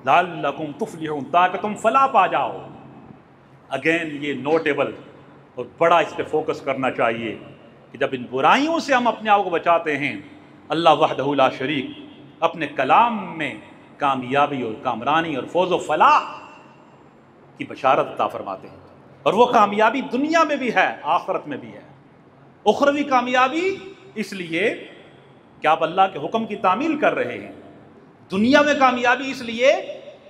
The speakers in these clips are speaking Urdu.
لعلکم تفلحون، تاکہ تم فلاح پا جاؤ۔ اگین یہ نوٹیبل اور بڑا اس پہ فوکس کرنا چاہیے کہ جب ان برائیوں سے ہم اپنے آپ کو بچاتے ہیں، اللہ وحدہ لا شریک اپنے کلام میں کامیابی اور کامرانی اور فوز و فلاح کی بشارت عطا فرماتے ہیں، اور وہ کامیابی دنیا میں بھی ہے، آخرت میں بھی ہے۔ اخروی کامیابی اس لیے کہ آپ اللہ کے حکم کی تعمیل کر رہے ہیں، دنیا میں کامیابی اس لیے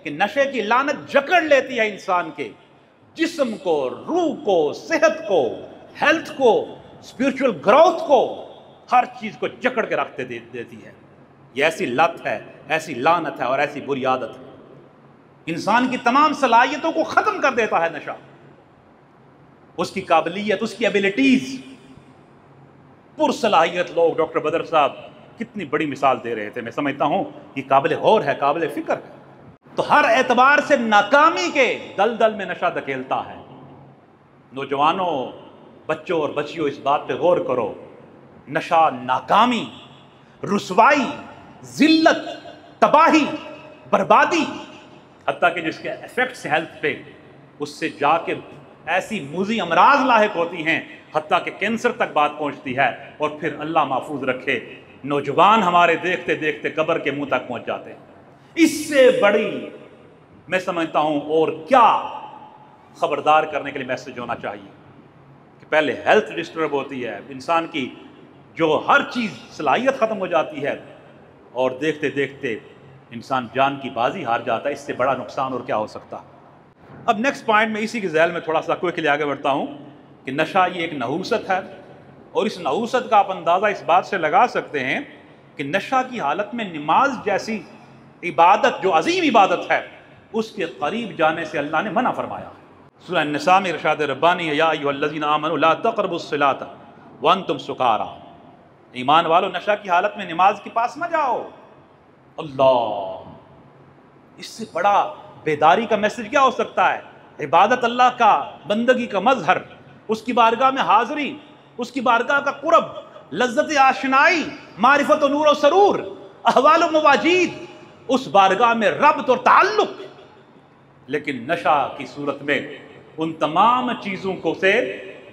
کہ نشے کی لعنت جکڑ لیتی ہے انسان کے جسم کو، روح کو، صحت کو، ہیلتھ کو، اسپرچول گروتھ کو، ہر چیز کو جکڑ کے رکھتے دیتی ہے۔ یہ ایسی لت ہے، ایسی لعنت ہے اور ایسی بری عادت ہے، انسان کی تمام صلاحیتوں کو ختم کر دیتا ہے نشہ، اس کی قابلیت، اس کی ایبلٹیز۔ پرصلاحیت لوگ، ڈاکٹر بدر صاحب کتنی بڑی مثال دے رہے تھے، میں سمجھتا ہوں یہ قابل غور ہے، قابل فکر ہے۔ تو ہر اعتبار سے ناکامی کے دلدل میں نشہ دھکیلتا ہے۔ نوجوانوں، بچوں اور بچیوں، اس بات پہ غور کرو، نشہ ناکامی، رسوائی، ذلت، تباہی، بربادی، حتیٰ کہ جس کے ایفیکٹس ہیلتھ پہ اس سے جا کے ایسی موذی امراض لاحق ہوتی ہیں، حتیٰ کہ کینسر تک بات پہنچتی ہے، اور پھر اللہ محفوظ رکھے نوجوان ہمارے دیکھتے دیکھتے قبر کے منہ تک پہنچ جاتے ہیں۔ اس سے بڑی میں سمجھتا ہوں اور کیا خبردار کرنے کے لیے میسج ہونا چاہیے کہ پہلے ہیلتھ ڈسٹرب ہوتی ہے، انسان کی جو ہر چیز صلاحیت ختم ہو جاتی ہے، اور دیکھتے دیکھتے انسان جان کی بازی ہار جاتا ہے۔ اس سے بڑا نقصان اور کیا ہو سکتا۔ اب نیکسٹ پوائنٹ میں اسی کے ذیل میں تھوڑا سا کوئکلی آگے بڑھتا ہوں کہ نشہ یہ ایک نحوست ہے، اور اس نحوست کا آپ اندازہ اس بات سے لگا سکتے ہیں کہ نشہ کی حالت میں نماز جیسی عبادت، جو عظیم عبادت ہے، اس کے قریب جانے سے اللہ نے منع فرمایا۔ سورہ النساء میں ارشاد ربانی ہے، یا ایھا الذین آمنوا لا تقربوا الصلاۃ وانتم سکارا، ایمان والو نشہ کی حالت میں نماز کے پاس نہ جاؤ۔ اللہ، اس سے بڑا بیداری کا میسج کیا ہو سکتا ہے؟ عبادت اللہ کا، بندگی کا مظہر، اس کی بارگاہ میں حاضری، اس کی بارگاہ کا قرب، لذت آشنائی، معرفت و نور و سرور، احوال و مواجید، اس بارگاہ میں ربط اور تعلق۔ لیکن نشہ کی صورت میں ان تمام چیزوں کو سے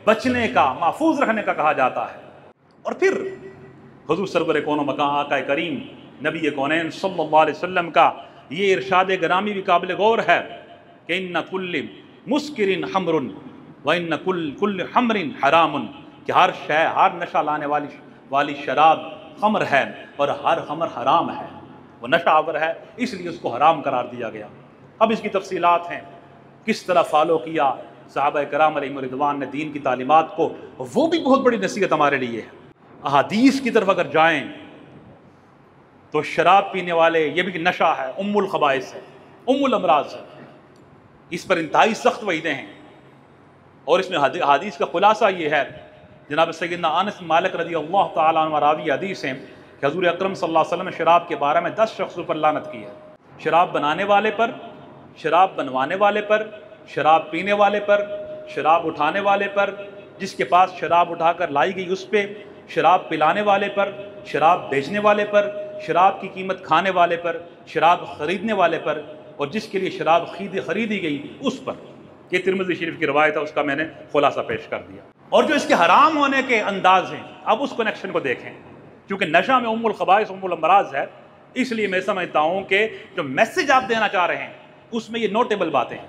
بچنے کا، محفوظ رکھنے کا کہا جاتا ہے۔ اور پھر حضور سرور کون و مکان آقا کریم نبی کونین صلی اللہ علیہ وسلم کا یہ ارشاد گرامی بھی قابل غور ہے کہ ان کل مسکر خمر و ان کل خمر حرام، کہ ہر شے، ہر نشہ لانے والی شراب خمر ہے، اور ہر خمر حرام ہے، وہ نشہ آور ہے، اس لیے اس کو حرام قرار دیا گیا۔ اب اس کی تفصیلات ہیں، کس طرح فالو کیا صحابہ کرام علیہم رضوان نے دین کی تعلیمات کو، وہ بھی بہت بڑی نصیحت ہمارے لیے ہے۔ احادیث کی طرف اگر جائیں تو شراب پینے والے، یہ بھی نشہ ہے، ام الخبائث ہے، ام الامراض ہے، اس پر انتہائی سخت وعیدیں ہیں۔ اور اس میں حدیث کا خلاصہ یہ ہے، جناب سیدنا انس بن مالک رضی اللہ تعالیٰ عنہ راوی حدیث ہیں کہ حضور اکرم صلی اللہ علیہ وسلم نے شراب کے بارے میں 10 شخصوں پر لعنت کی ہے، شراب بنانے والے پر، شراب بنوانے والے پر، شراب پینے والے پر، شراب اٹھانے والے پر، جس کے پاس شراب اٹھا کر لائی گئی اس پہ، شراب پلانے والے پر، شراب بیچنے والے پر، شراب کی قیمت کھانے والے پر، شراب خریدنے والے پر، اور جس کے لیے شراب خریدی گئی اس پر۔ یہ ترمذی شریف کی روایت ہے، اس کا میں نے خلاصہ پیش کر دیا۔ اور جو اس کے حرام ہونے کے انداز ہیں، اب اس کنیکشن کو دیکھیں، کیونکہ نشہ میں ام الخبائث، ام الامراض ہے، اس لیے میں سمجھتا ہوں کہ جو میسج آپ دینا چاہ رہے ہیں اس میں یہ نوٹیبل باتیں ہیں۔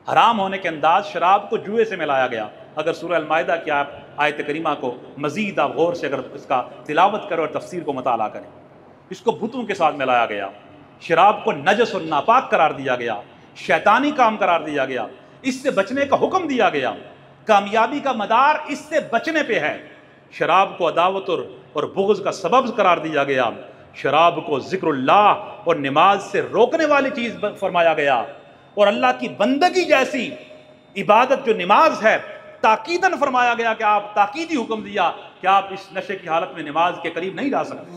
حرام ہونے کے انداز، شراب کو جوئے سے ملایا گیا۔ اگر سورہ المائدہ کی آپ آیت کریمہ کو مزید آپ غور سے اگر اس کا تلاوت کرو اور تفسیر کو مطالعہ کریں، اس کو بتوں کے ساتھ ملایا گیا، شراب کو نجس اور ناپاک قرار دیا گیا، شیطانی کام قرار دیا گیا، اس سے بچنے کا حکم دیا گیا، کامیابی کا مدار اس سے بچنے پہ ہے۔ شراب کو عداوت اور بغض کا سبب قرار دیا گیا، شراب کو ذکر اللہ اور نماز سے روکنے والی چیز فرمایا گیا، اور اللہ کی بندگی جیسی عبادت جو نماز ہے تاکیداً فرمایا گیا کہ آپ، تاکیدی حکم دیا کہ آپ اس نشے کی حالت میں نماز کے قریب نہیں جا سکتے۔